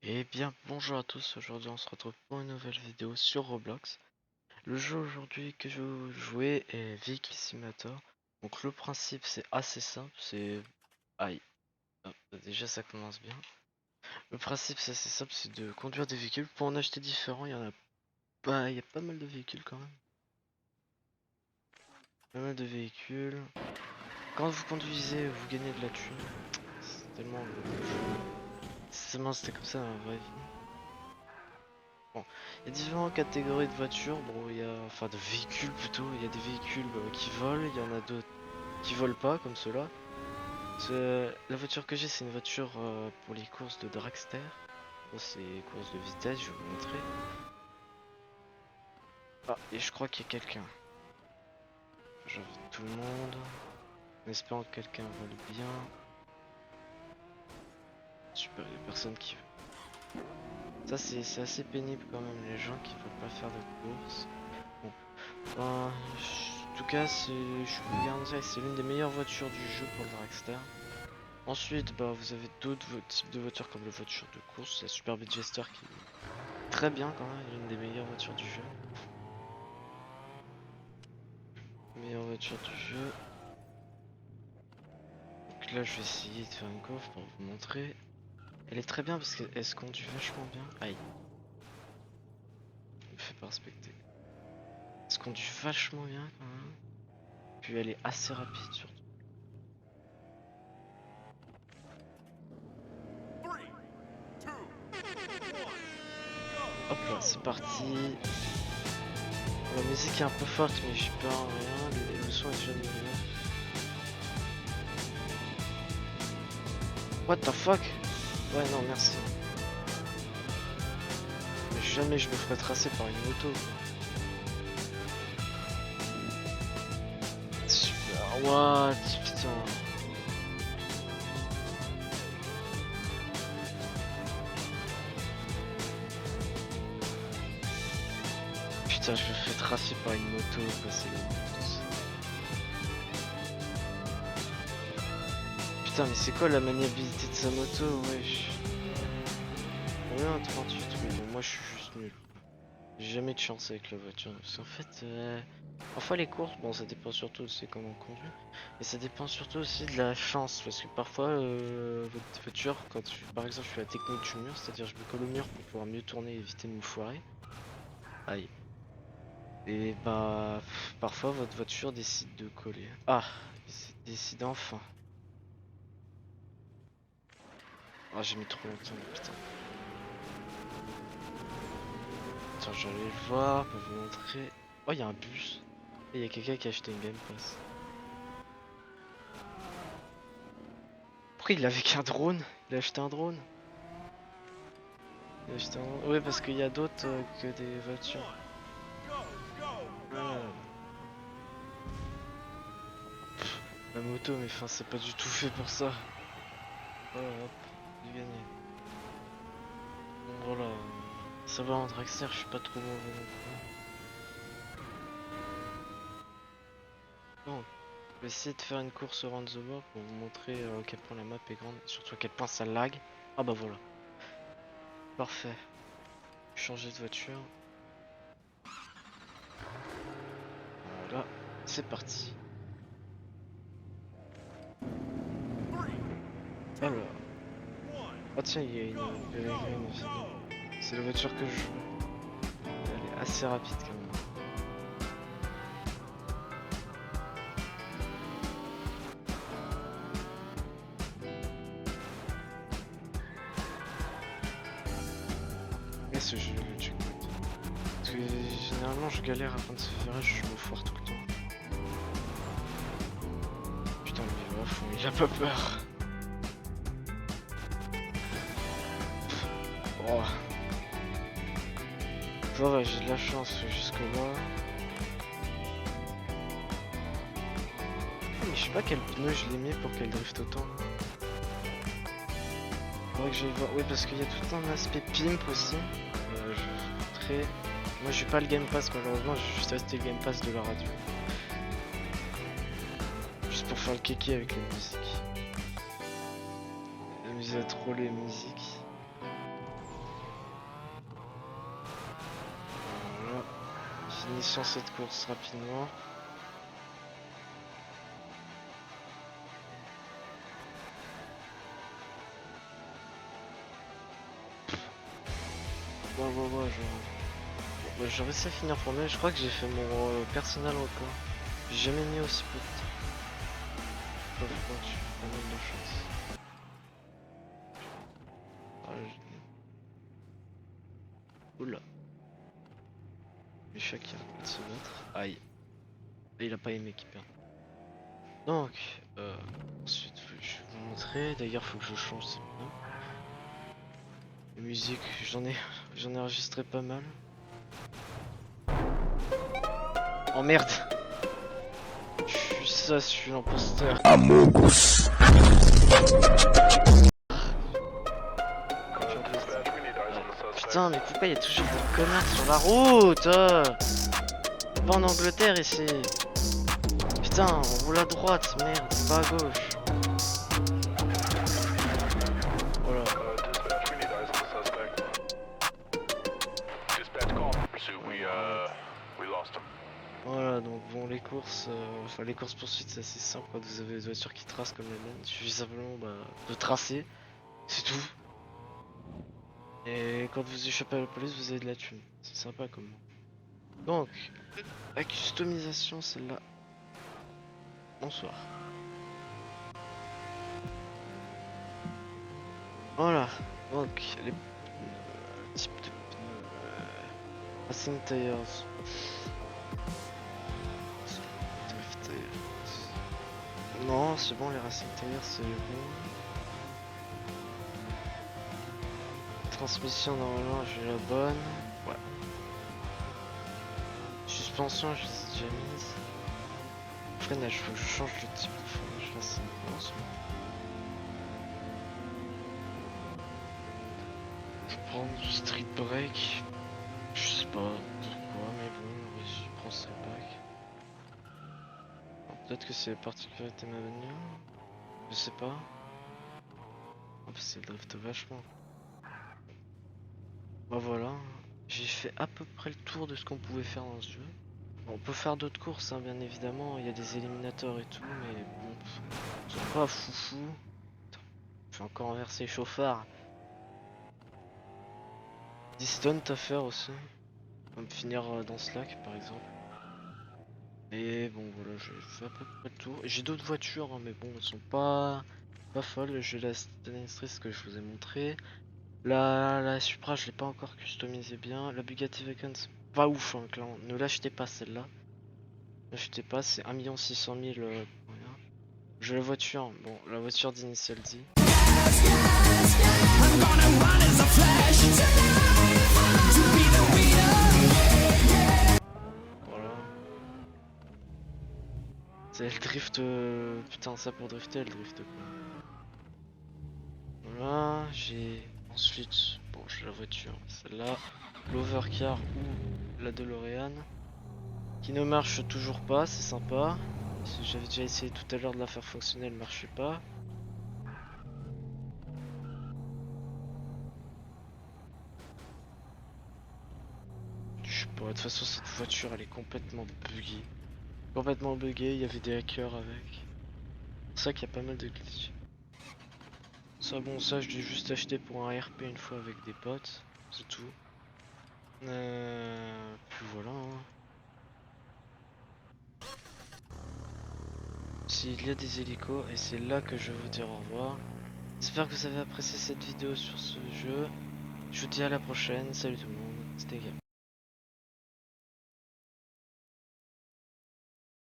Eh bien, bonjour à tous, aujourd'hui on se retrouve pour une nouvelle vidéo sur Roblox. Le jeu aujourd'hui que je vais vous jouer est Vehicle Simulator. Donc le principe c'est assez simple, c'est... Aïe, hop, déjà ça commence bien. Le principe c'est assez simple, c'est de conduire des véhicules. Pour en acheter différents, il y a pas mal de véhicules quand même. Pas mal de véhicules. Quand vous conduisez, vous gagnez de la thune. C'est tellement le jeu. C'est tellement c'était comme ça dans la vraie vie. Bon, il y a différentes catégories de voitures, bon, enfin de véhicules plutôt, il y a des véhicules qui volent, il y en a d'autres qui volent pas, comme ceux-là. La voiture que j'ai, c'est une voiture pour les courses de dragster. Bon, c'est courses de vitesse, je vais vous montrer. Ah, et je crois qu'il y a quelqu'un. J'invite tout le monde, en espérant que quelqu'un vole bien. Super, il y a personne qui veut. Ça, c'est assez pénible quand même, les gens qui veulent pas faire de courses. Bon. En tout cas, je vous garantis, c'est l'une des meilleures voitures du jeu pour le dragster. Ensuite, bah, vous avez d'autres types de voitures comme la voiture de course, la Super Beat Jester qui est très bien quand même, l'une des meilleures voitures du jeu. Meilleure voiture du jeu. Donc là, je vais essayer de faire une course pour vous montrer. Elle est très bien parce qu'elle se conduit vachement bien. Aïe. Je me fais pas respecter. Elle se conduit vachement bien quand même. Puis elle est assez rapide surtout. Hop là, c'est parti. La musique est un peu forte, mais j'y peux rien. Le son est déjà mieux. What the fuck? Ouais, non, merci. Mais jamais je me ferai tracer par une moto. Super, what? Putain. Putain, je me fais tracer par une moto, passer les motos. Putain, mais c'est quoi la maniabilité de sa moto, wesh? Combien 38, oui, bon, moi je suis juste nul. J'ai jamais de chance avec la voiture. Parce qu'en fait, parfois les courses, bon, ça dépend surtout de c'est comment on conduit. Mais ça dépend surtout aussi de la chance. Parce que parfois, votre voiture, par exemple, je fais la technique du mur, c'est-à-dire je me colle au mur pour pouvoir mieux tourner et éviter de me foirer. Aïe. Et bah, parfois votre voiture décide de coller. Ah, décide enfin. Ah, j'ai mis trop longtemps, putain. Attends, j'allais le voir pour vous montrer. Oh, il y a un bus. Et il y a quelqu'un qui a acheté une Game Pass. Pourquoi il avait qu'un drone? Il a acheté un drone? Il a acheté un drone. Ouais, parce qu'il y a d'autres que des voitures. Ah, la moto, mais enfin, c'est pas du tout fait pour ça. Voilà, hop, j'ai gagné. Bon, voilà. Ça va en dragster, je suis pas trop mauvais non plus. Bon, je vais essayer de faire une course around the world pour vous montrer à quel point la map est grande et surtout à quel point ça lag. Ah bah voilà. Parfait. Changer de voiture. Voilà, c'est parti. Alors. Ah tiens, il y a une Peregrine aussi. C'est la voiture que je joue. Elle est assez rapide quand même. Mais ce jeu, le checkpoint. Parce que généralement je galère à prendre ce virage, je me foire tout le temps. Putain, lui il va à fond, il a pas peur. Oh. Ça va, j'ai de la chance jusque là. Mais je sais pas quel pneu je l'ai mis pour qu'elle drift autant. Faudrait que j'aille voir. Oui, parce qu'il y a tout un aspect pimp aussi. Je vais vous montrer. Moi j'ai pas le Game Pass malheureusement, j'ai juste acheté le Game Pass de la radio. Juste pour faire le kéké avec la musique. Amuser à trop les musiques. Finissons cette course rapidement. Ouais, j'ai réussi à finir premier. Je crois que j'ai fait mon personnel record. J'ai jamais mis aussi peu de temps. Je crois que j'ai pas mal de chance. Oula. Le chat qui arrête de se battre. Aïe. Et il a pas aimé qu'il perde. Donc, ensuite, je vais vous montrer. D'ailleurs, faut que je change ces pneus. La musique, j'en ai enregistré pas mal. Oh merde! Je suis l'imposteur. Amogus. Putain, mais pourquoi il y a toujours des connards sur la route? Pas en Angleterre ici. Putain, on roule à droite, merde, pas à gauche. Voilà. Voilà, donc bon, les courses, enfin les courses poursuites, c'est assez simple quand vous avez des voitures qui tracent comme la mienne. Il suffit simplement de tracer, c'est tout. Et quand vous échappez à la police, vous avez de la thune. C'est sympa comme moi. Donc, la customisation, celle-là. Bonsoir. Voilà, donc les types de pneus. Racing Tires. Drift Tires. Non, c'est bon, les Racing Tires, c'est bon. Transmission, normalement, j'ai la bonne. Ouais. Suspension, je les ai déjà mises. Freinage, faut que je change le type de freinage. Là, c'est bon, c'est bon. Je prends du street break. Je sais pas pourquoi, mais bon, je prends street break. Peut-être que c'est la particularité de ma bagnole. Je sais pas. Oh, c'est le drift vachement. Bah voilà, j'ai fait à peu près le tour de ce qu'on pouvait faire dans ce jeu. Bon, on peut faire d'autres courses, hein, bien évidemment, il y a des éliminateurs et tout, mais bon, c'est pas foufou. Attends, je vais encore renverser les chauffards. 10 stunts à faire aussi. On va me finir dans ce lac par exemple. Et bon voilà, j'ai fait à peu près le tour. J'ai d'autres voitures, hein, mais bon, elles sont pas folles. J'ai la Stellantis que je vous ai montré. La Supra, je l'ai pas encore customisé bien. La Bugatti Veyron, c'est pas ouf, hein, clairement. Ne l'achetez pas celle-là. N'achetez pas, c'est 1 600 000 pour rien. J'ai la voiture, bon, la voiture d'Initial D. Voilà. C'est le drift. Putain, ça pour drifter, elle drift quoi. Voilà, j'ai ensuite. Bon, j'ai la voiture, celle-là. L'Overcar ou la DeLorean. Qui ne marche toujours pas, c'est sympa. J'avais déjà essayé tout à l'heure de la faire fonctionner, elle marchait pas. Je sais pas, de toute façon cette voiture elle est complètement buggée. Complètement buggée, il y avait des hackers avec. C'est pour ça qu'il y a pas mal de glitch. Ça bon, ça je l'ai juste acheté pour un RP une fois avec des potes, c'est tout. Puis voilà. Hein. S'il y a des hélicos, et c'est là que je vais vous dire au revoir. J'espère que vous avez apprécié cette vidéo sur ce jeu. Je vous dis à la prochaine, salut tout le monde, c'était Gab.